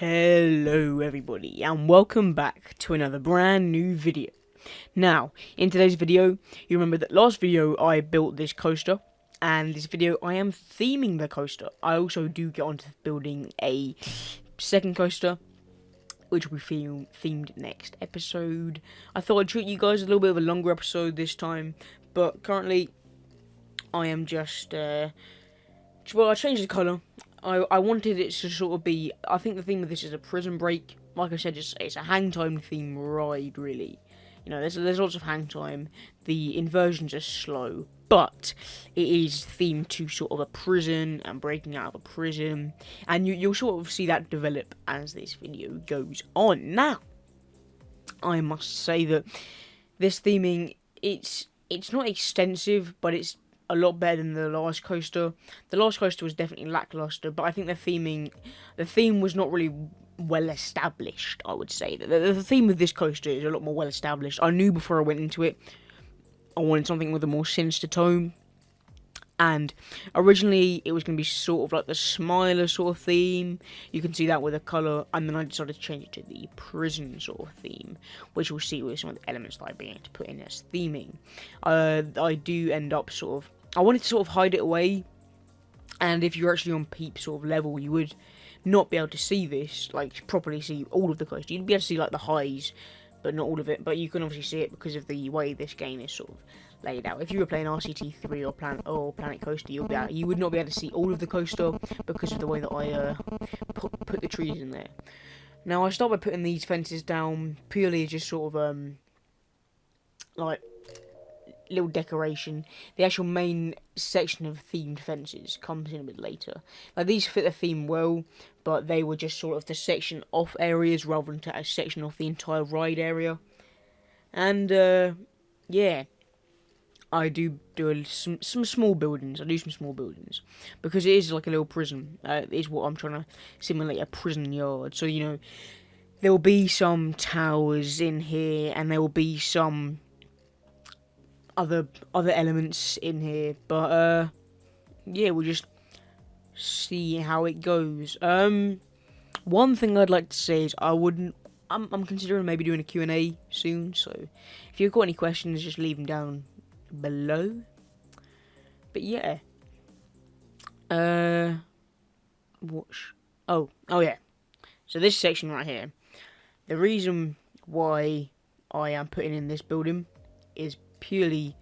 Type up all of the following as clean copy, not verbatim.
Hello everybody and welcome back to another brand new video. Now, in today's video, you remember that last video I built this coaster, and this video I am theming the coaster. I also do get onto building a second coaster, which will be themed next episode. I thought I'd treat you guys a little bit of a longer episode this time, but currently I am just, I changed the colour. I wanted it to sort of be, I think the theme of this is a prison break. Like I said, it's a hang time theme ride, really. You know, there's lots of hang time. The inversions are slow, but it is themed to sort of a prison and breaking out of a prison. And you'll sort of see that develop as this video goes on. Now, I must say that this theming, it's not extensive, but it's a lot better than the last coaster. The last coaster was definitely lackluster, but I think the theme was not really well established. I would say that the theme of this coaster is a lot more well established. I knew before I went into it I wanted something with a more sinister tone, and originally it was going to be sort of like the Smiler sort of theme. You can see that with the colour, and then I decided to change it to the prison sort of theme, which we'll see with some of the elements that I've been able to put in as theming. I do end up sort of, I wanted to sort of hide it away, and if you're actually on Peep sort of level, you would not be able to see this, like properly see all of the coaster. You'd be able to see like the highs, but not all of it. But you can obviously see it because of the way this game is sort of laid out. If you were playing RCT2 or Planet Coaster, you would not be able to see all of the coaster because of the way that I put the trees in there. Now I start by putting these fences down purely just sort of like little decoration. The actual main section of themed fences comes in a bit later. Like, these fit the theme well, but they were just sort of to section off areas rather than to section off the entire ride area. And yeah, I do some small buildings. I do some small buildings because it is like a little prison. It is what I'm trying to simulate, a prison yard. So, you know, there will be some towers in here, and there will be some other elements in here, but yeah, we'll just see how it goes. One thing I'd like to say is I'm considering maybe doing a Q&A soon, so if you've got any questions, just leave them down below. But yeah, watch. Oh yeah. So this section right here, the reason why I am putting in this building is purely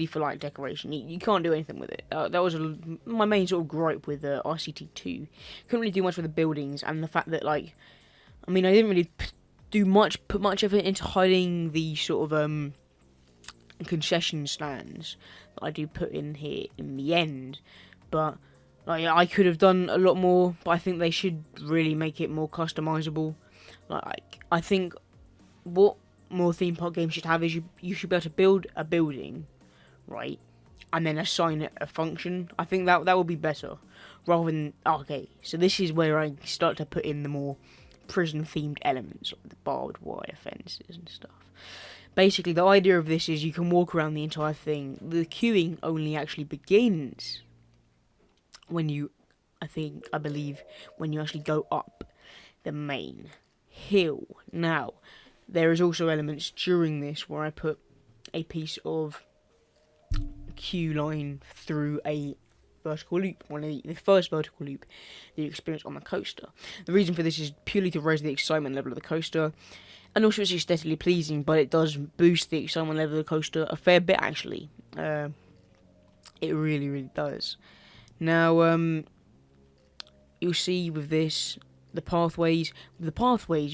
for like decoration. You can't do anything with it. That was my main sort of gripe with RCT2. Couldn't really do much with the buildings, and the fact that, like, I mean, I didn't really put much effort into hiding the sort of concession stands that I do put in here in the end. But like, I could have done a lot more, but I think they should really make it more customizable. Like, I think what more theme park games should have is you should be able to build a building, right, and then assign it a function. I think that would be better, rather than, okay, so this is where I start to put in the more prison themed elements, like the barbed wire fences and stuff. Basically, the idea of this is you can walk around the entire thing. The queuing only actually begins when I believe when you actually go up the main hill. Now, there is also elements during this where I put a piece of queue line through a vertical loop, one of the first vertical loop that you experience on the coaster. The reason for this is purely to raise the excitement level of the coaster, and also it's aesthetically pleasing, but it does boost the excitement level of the coaster a fair bit, actually. It really, really does. Now, you'll see with this, the pathways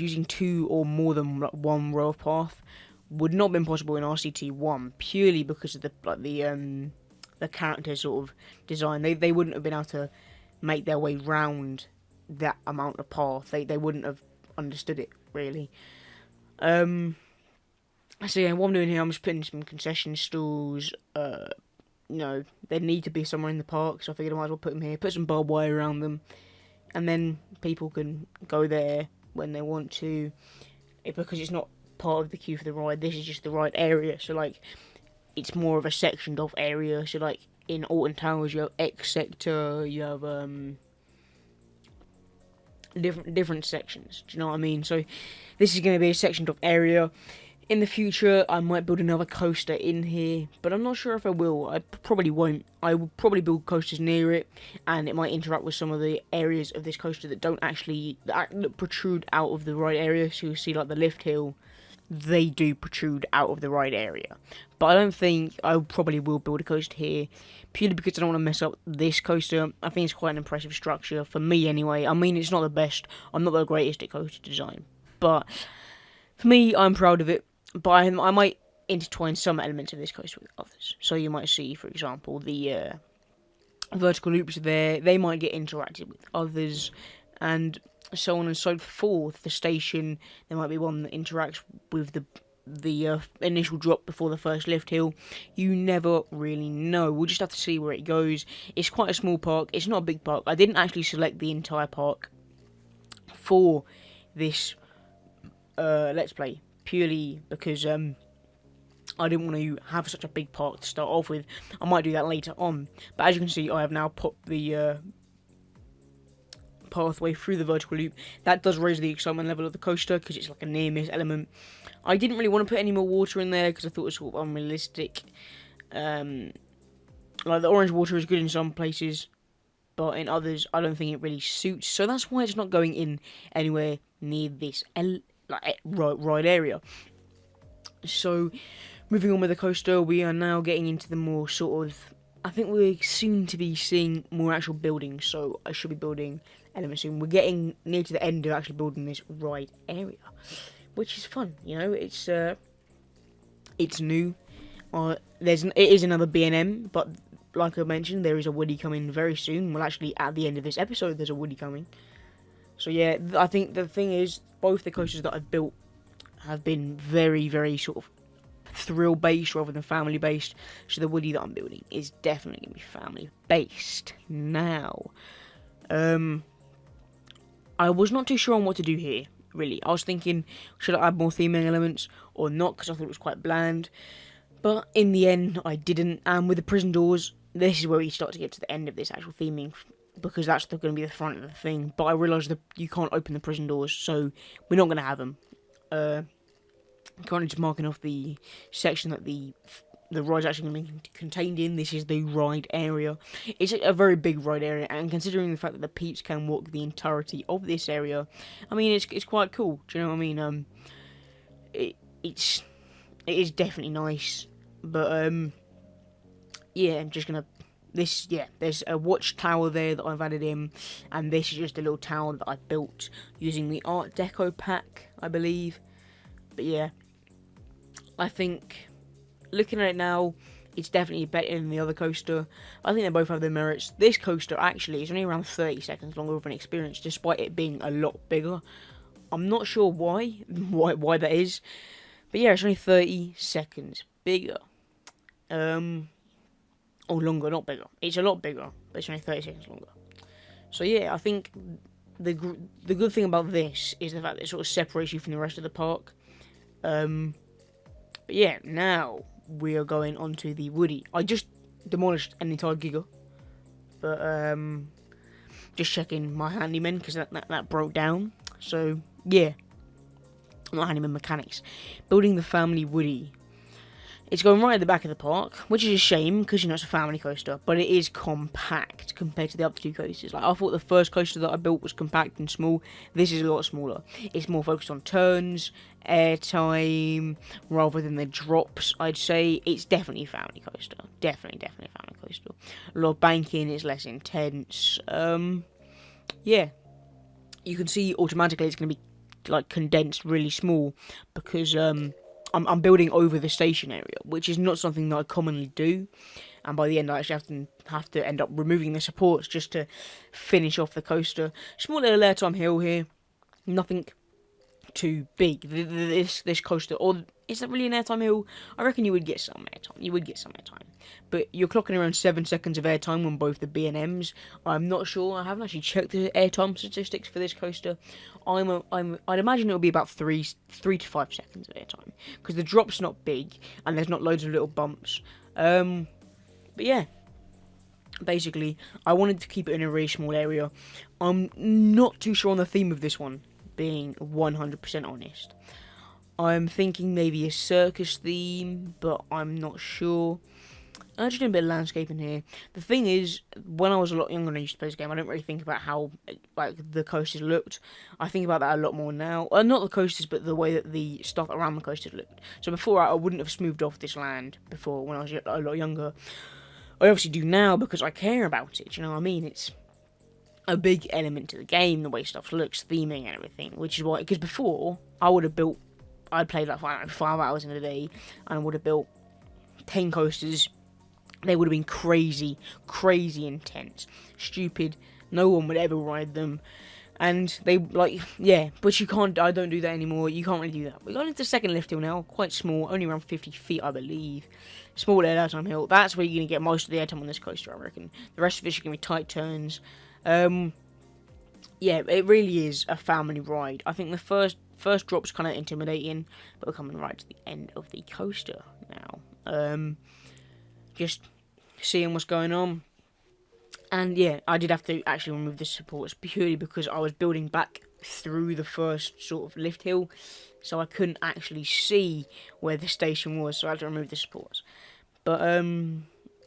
using two or more than one row of path would not have been possible in RCT1, purely because of the character sort of design. They wouldn't have been able to make their way round that amount of path. They wouldn't have understood it, really. So yeah, what I'm doing here, I'm just putting some concession stalls. You know, they need to be somewhere in the park, so I figured I might as well put them here. Put some barbed wire around them, and then people can go there when they want to. Because it's not part of the queue for the ride, this is just the ride area, so like, it's more of a sectioned off area. So like, in Alton Towers you have X sector, you have different sections. Do you know what I mean? So this is going to be a sectioned off area. In the future, I might build another coaster in here, but I'm not sure if I will. I probably won't. I will probably build coasters near it, and it might interact with some of the areas of this coaster that don't actually that protrude out of the right area. So you'll see like the lift hill, they do protrude out of the right area. But I don't think I probably will build a coaster here, purely because I don't want to mess up this coaster. I think it's quite an impressive structure, for me anyway. I mean, it's not the best, I'm not the greatest at coaster design, but for me, I'm proud of it. But I might intertwine some elements of this coaster with others. So you might see, for example, the vertical loops there, they might get interacted with others, and so on and so forth. The station, there might be one that interacts with the initial drop before the first lift hill. You never really know. We'll just have to see where it goes. It's quite a small park. It's not a big park. I didn't actually select the entire park for this Let's Play, purely because I didn't want to have such a big park to start off with. I might do that later on. But as you can see, I have now put the pathway through the vertical loop. That does raise the excitement level of the coaster, because it's like a near miss element. I didn't really want to put any more water in there, because I thought it was sort of unrealistic. Like, the orange water is good in some places, but in others, I don't think it really suits. So that's why it's not going in anywhere near this ride area. So, moving on with the coaster, we are now getting into the more sort of, I think we're soon to be seeing more actual buildings, so I should be building elements soon. We're getting near to the end of actually building this ride area, which is fun, you know. It's new. It is another B&M, but like I mentioned, there is a Woody coming very soon. Well, actually, at the end of this episode, there's a Woody coming. So yeah, I think the thing is, both the coasters that I've built have been very, very sort of thrill-based rather than family-based. So the Woody that I'm building is definitely going to be family-based. Now, I was not too sure on what to do here, really. I was thinking, should I add more theming elements or not, because I thought it was quite bland. But in the end, I didn't. And with the prison doors, this is where we start to get to the end of this actual theming, because that's going to be the front of the thing. But I realised that you can't open the prison doors, so we're not going to have them. Currently just marking off the section that the ride's actually going to be contained in. This is the ride area. It's a very big ride area, and considering the fact that the peeps can walk the entirety of this area, I mean, it's quite cool. Do you know what I mean? It is definitely nice, but yeah, I'm just gonna. There's a watchtower there that I've added in, and this is just a little tower that I built using the Art Deco pack, I believe. But yeah, I think, looking at it now, it's definitely better than the other coaster. I think they both have their merits. This coaster actually is only around 30 seconds longer of an experience, despite it being a lot bigger. I'm not sure why that is, but yeah, it's only 30 seconds bigger. Or longer, not bigger. It's a lot bigger, but it's only 30 seconds longer. So yeah, I think the good thing about this is the fact that it sort of separates you from the rest of the park. But yeah, now we are going on to the Woody. I just demolished an entire Giga, but just checking my handyman, because that broke down. So yeah, not handyman, mechanics. Building the family Woody. It's going right at the back of the park, which is a shame, because, you know, it's a family coaster, but it is compact compared to the other two coasters. Like, I thought the first coaster that I built was compact and small. This is a lot smaller. It's more focused on turns, airtime, rather than the drops, I'd say. It's definitely a family coaster. Definitely a family coaster. A lot of banking, it's less intense. Yeah. You can see automatically it's going to be, like, condensed really small, because, I'm building over the station area, which is not something that I commonly do, and by the end I actually have to end up removing the supports just to finish off the coaster. Small little airtime hill here, nothing too big. This coaster, or is that really an airtime hill? I reckon you would get some airtime. But you're clocking around 7 seconds of airtime on both the B&Ms. I'm not sure. I haven't actually checked the airtime statistics for this coaster. I'd imagine it'll be about 3 to 5 seconds of airtime, because the drop's not big and there's not loads of little bumps. But yeah, Basically, I wanted to keep it in a really small area. I'm not too sure on the theme of this one, being 100% honest. I'm thinking maybe a circus theme, but I'm not sure. I'm just doing a bit of landscaping here. The thing is, when I was a lot younger and I used to play this game, I didn't really think about how like the coasters looked. I think about that a lot more now. Not the coasters, but the way that the stuff around the coasters looked. So before, I wouldn't have smoothed off this land before when I was a lot younger. I obviously do now because I care about it, you know what I mean? It's a big element to the game, the way stuff looks, theming and everything, which is why, because before, I'd played like 5 hours in a day, and I would have built 10 coasters. They would have been crazy intense, stupid, no one would ever ride them, and they, like, yeah, but you can't, I don't do that anymore, you can't really do that. We got into the second lift hill now, quite small, only around 50 feet, I believe. Small airtime hill, that's where you're going to get most of the airtime on this coaster, I reckon. The rest of it's going to be tight turns. Yeah, it really is a family ride. I think the first drop's kind of intimidating, but we're coming right to the end of the coaster now. Just seeing what's going on. And yeah, I did have to actually remove the supports purely because I was building back through the first sort of lift hill, so I couldn't actually see where the station was, so I had to remove the supports. But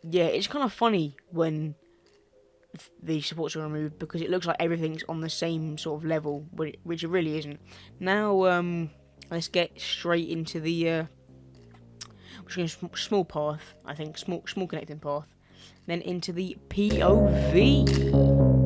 yeah, it's kind of funny when the supports are removed because it looks like everything's on the same sort of level, which it really isn't. Now let's get straight into the small path, I think, small connecting path, then into the POV.